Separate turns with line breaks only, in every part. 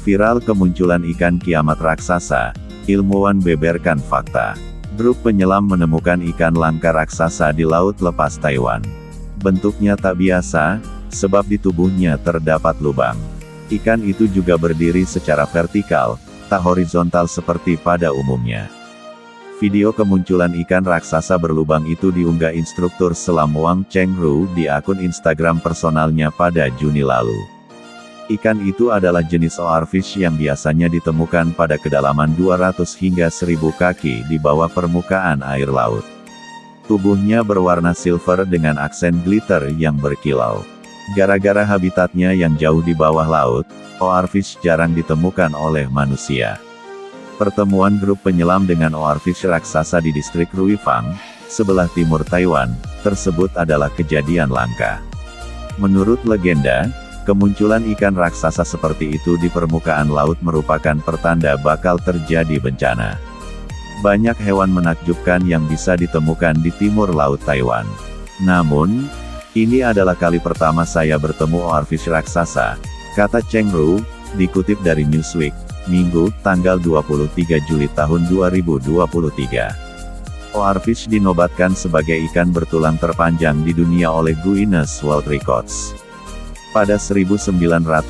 Viral kemunculan ikan kiamat raksasa, ilmuwan beberkan fakta. Grup penyelam menemukan ikan langka raksasa di laut lepas Taiwan. Bentuknya tak biasa, sebab di tubuhnya terdapat lubang. Ikan itu juga berdiri secara vertikal, tak horizontal seperti pada umumnya. Video kemunculan ikan raksasa berlubang itu diunggah instruktur selam Wang Chengru di akun Instagram personalnya pada Juni lalu. Ikan itu adalah jenis oarfish yang biasanya ditemukan pada kedalaman 200 hingga 1000 kaki di bawah permukaan air laut. Tubuhnya berwarna silver dengan aksen glitter yang berkilau. Gara-gara habitatnya yang jauh di bawah laut, oarfish jarang ditemukan oleh manusia. Pertemuan grup penyelam dengan oarfish raksasa di distrik Ruifang, sebelah timur Taiwan, tersebut adalah kejadian langka. Menurut legenda, kemunculan ikan raksasa seperti itu di permukaan laut merupakan pertanda bakal terjadi bencana. Banyak hewan menakjubkan yang bisa ditemukan di timur laut Taiwan. Namun, ini adalah kali pertama saya bertemu oarfish raksasa, kata Chengru, dikutip dari Newsweek, Minggu, tanggal 23 Juli tahun 2023. Oarfish dinobatkan sebagai ikan bertulang terpanjang di dunia oleh Guinness World Records. Pada 1963,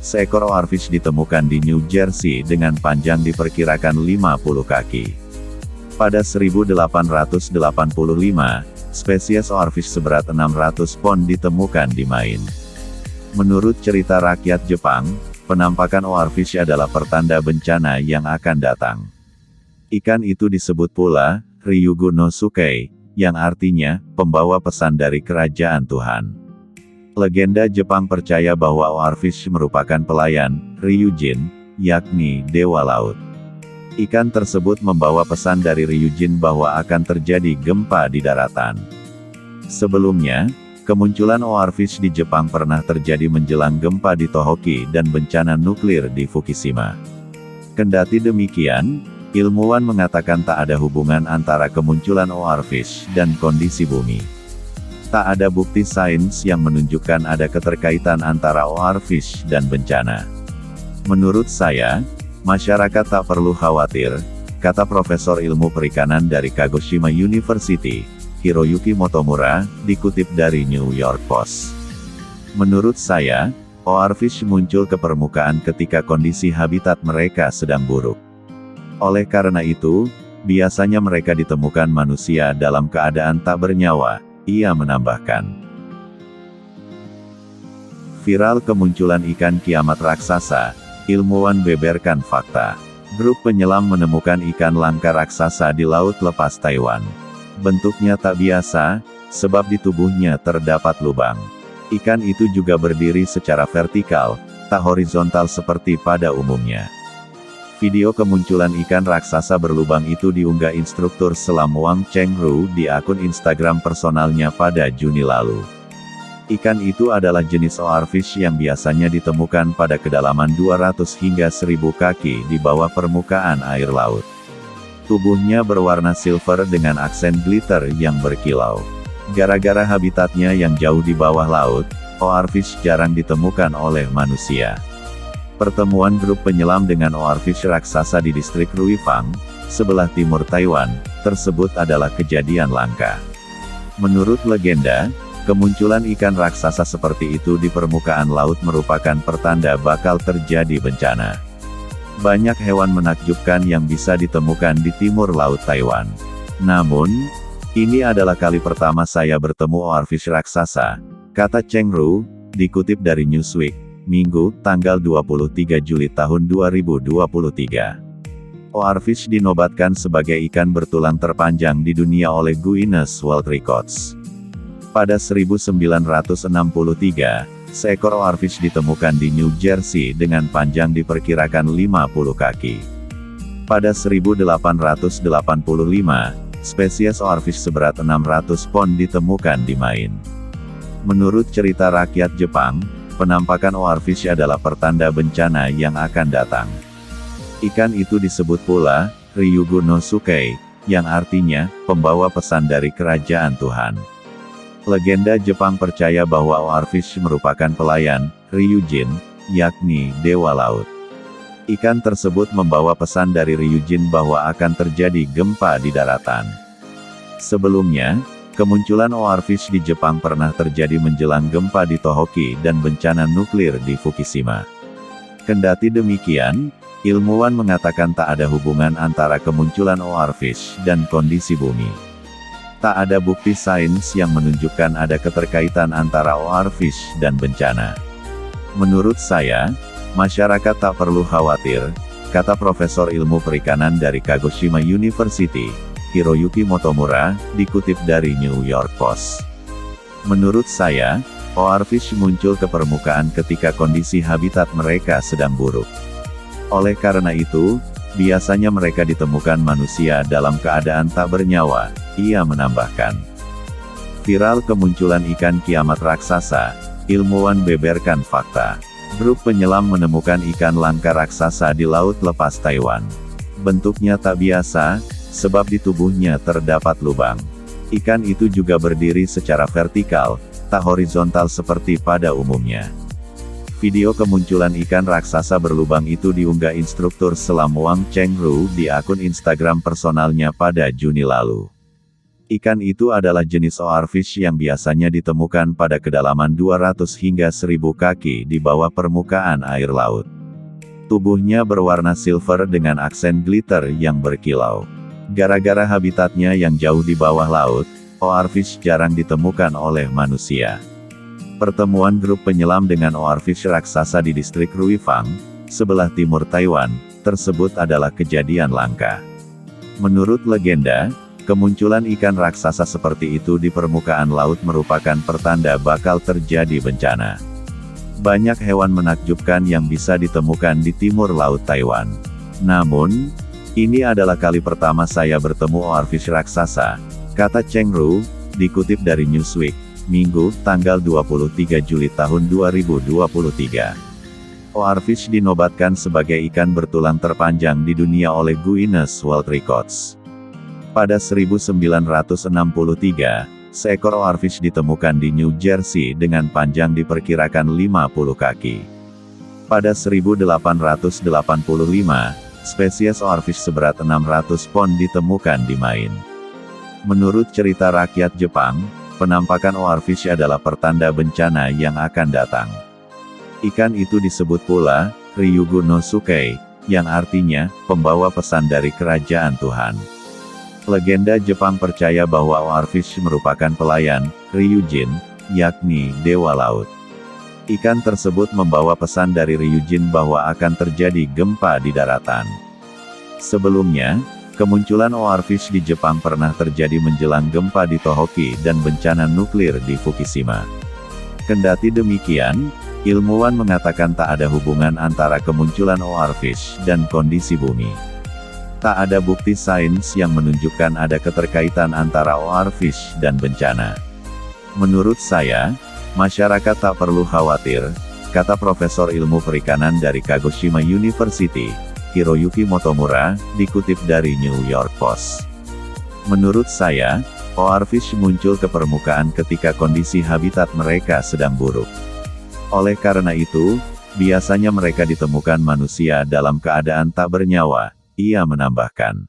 seekor oarfish ditemukan di New Jersey dengan panjang diperkirakan 50 kaki. Pada 1885, spesies oarfish seberat 600 pon ditemukan di Maine. Menurut cerita rakyat Jepang, penampakan oarfish adalah pertanda bencana yang akan datang. Ikan itu disebut pula, Ryugu no Sukei, yang artinya, pembawa pesan dari kerajaan Tuhan. Legenda Jepang percaya bahwa oarfish merupakan pelayan, Ryujin, yakni dewa laut. Ikan tersebut membawa pesan dari Ryujin bahwa akan terjadi gempa di daratan. Sebelumnya, kemunculan oarfish di Jepang pernah terjadi menjelang gempa di Tohoku dan bencana nuklir di Fukushima. Kendati demikian, ilmuwan mengatakan tak ada hubungan antara kemunculan oarfish dan kondisi bumi. Tak ada bukti sains yang menunjukkan ada keterkaitan antara oarfish dan bencana. Menurut saya, masyarakat tak perlu khawatir, kata Profesor Ilmu Perikanan dari Kagoshima University, Hiroyuki Motomura, dikutip dari New York Post. Menurut saya, oarfish muncul ke permukaan ketika kondisi habitat mereka sedang buruk. Oleh karena itu, biasanya mereka ditemukan manusia dalam keadaan tak bernyawa, ia menambahkan. Viral kemunculan ikan kiamat raksasa, ilmuwan beberkan fakta. Grup penyelam menemukan ikan langka raksasa di laut lepas Taiwan. Bentuknya tak biasa, sebab di tubuhnya terdapat lubang. Ikan itu juga berdiri secara vertikal, tak horizontal seperti pada umumnya. Video kemunculan ikan raksasa berlubang itu diunggah instruktur selam Wang Chengru di akun Instagram personalnya pada Juni lalu. Ikan itu adalah jenis oarfish yang biasanya ditemukan pada kedalaman 200 hingga 1000 kaki di bawah permukaan air laut. Tubuhnya berwarna silver dengan aksen glitter yang berkilau. Gara-gara habitatnya yang jauh di bawah laut, oarfish jarang ditemukan oleh manusia. Pertemuan grup penyelam dengan oarfish raksasa di distrik Ruifang, sebelah timur Taiwan, tersebut adalah kejadian langka. Menurut legenda, kemunculan ikan raksasa seperti itu di permukaan laut merupakan pertanda bakal terjadi bencana. Banyak hewan menakjubkan yang bisa ditemukan di timur laut Taiwan. Namun, ini adalah kali pertama saya bertemu oarfish raksasa, kata Chengru, dikutip dari Newsweek, Minggu, tanggal 23 Juli tahun 2023. Oarfish dinobatkan sebagai ikan bertulang terpanjang di dunia oleh Guinness World Records. Pada 1963, seekor oarfish ditemukan di New Jersey dengan panjang diperkirakan 50 kaki. Pada 1885, spesies oarfish seberat 600 pon ditemukan di Maine. Menurut cerita rakyat Jepang, penampakan oarfish adalah pertanda bencana yang akan datang. Ikan itu disebut pula, Ryugu no Sukei, yang artinya, pembawa pesan dari kerajaan Tuhan. Legenda Jepang percaya bahwa oarfish merupakan pelayan, Ryujin, yakni Dewa Laut. Ikan tersebut membawa pesan dari Ryujin bahwa akan terjadi gempa di daratan. Sebelumnya, kemunculan Oarfish di Jepang pernah terjadi menjelang gempa di Tohoku dan bencana nuklir di Fukushima. Kendati demikian, ilmuwan mengatakan tak ada hubungan antara kemunculan Oarfish dan kondisi bumi. Tak ada bukti sains yang menunjukkan ada keterkaitan antara Oarfish dan bencana. Menurut saya, masyarakat tak perlu khawatir, kata Profesor Ilmu Perikanan dari Kagoshima University, Hiroyuki Motomura, dikutip dari New York Post. Menurut saya, Oarfish muncul ke permukaan ketika kondisi habitat mereka sedang buruk. Oleh karena itu, biasanya mereka ditemukan manusia dalam keadaan tak bernyawa, ia menambahkan. Viral kemunculan ikan kiamat raksasa, ilmuwan beberkan fakta. Grup penyelam menemukan ikan langka raksasa di laut lepas Taiwan. Bentuknya tak biasa, sebab di tubuhnya terdapat lubang. Ikan itu juga berdiri secara vertikal, tak horizontal seperti pada umumnya. Video kemunculan ikan raksasa berlubang itu diunggah instruktur selam Wang Chengru di akun Instagram personalnya pada Juni lalu. Ikan itu adalah jenis Oarfish yang biasanya ditemukan pada kedalaman 200 hingga 1000 kaki di bawah permukaan air laut. Tubuhnya berwarna silver dengan aksen glitter yang berkilau. Gara-gara habitatnya yang jauh di bawah laut, Oarfish jarang ditemukan oleh manusia. Pertemuan grup penyelam dengan Oarfish raksasa di distrik Ruifang, sebelah timur Taiwan, tersebut adalah kejadian langka. Menurut legenda, kemunculan ikan raksasa seperti itu di permukaan laut merupakan pertanda bakal terjadi bencana. Banyak hewan menakjubkan yang bisa ditemukan di timur laut Taiwan. Namun, ini adalah kali pertama saya bertemu Oarfish raksasa, kata Chengru, dikutip dari Newsweek, Minggu, tanggal 23 Juli tahun 2023. Oarfish dinobatkan sebagai ikan bertulang terpanjang di dunia oleh Guinness World Records. Pada 1963, seekor Oarfish ditemukan di New Jersey dengan panjang diperkirakan 50 kaki. Pada 1885, spesies Oarfish seberat 600 pon ditemukan di Maine. Menurut cerita rakyat Jepang, penampakan Oarfish adalah pertanda bencana yang akan datang. Ikan itu disebut pula, Ryugu no Sukei, yang artinya, pembawa pesan dari kerajaan Tuhan. Legenda Jepang percaya bahwa Oarfish merupakan pelayan, Ryujin, yakni Dewa Laut. Ikan tersebut membawa pesan dari Ryujin bahwa akan terjadi gempa di daratan. Sebelumnya, kemunculan Oarfish di Jepang pernah terjadi menjelang gempa di Tohoku dan bencana nuklir di Fukushima. Kendati demikian, ilmuwan mengatakan tak ada hubungan antara kemunculan Oarfish dan kondisi bumi. Tak ada bukti sains yang menunjukkan ada keterkaitan antara Oarfish dan bencana. Menurut saya, masyarakat tak perlu khawatir, kata Profesor Ilmu Perikanan dari Kagoshima University, Hiroyuki Motomura, dikutip dari New York Post. Menurut saya, Oarfish muncul ke permukaan ketika kondisi habitat mereka sedang buruk. Oleh karena itu, biasanya mereka ditemukan manusia dalam keadaan tak bernyawa, ia menambahkan.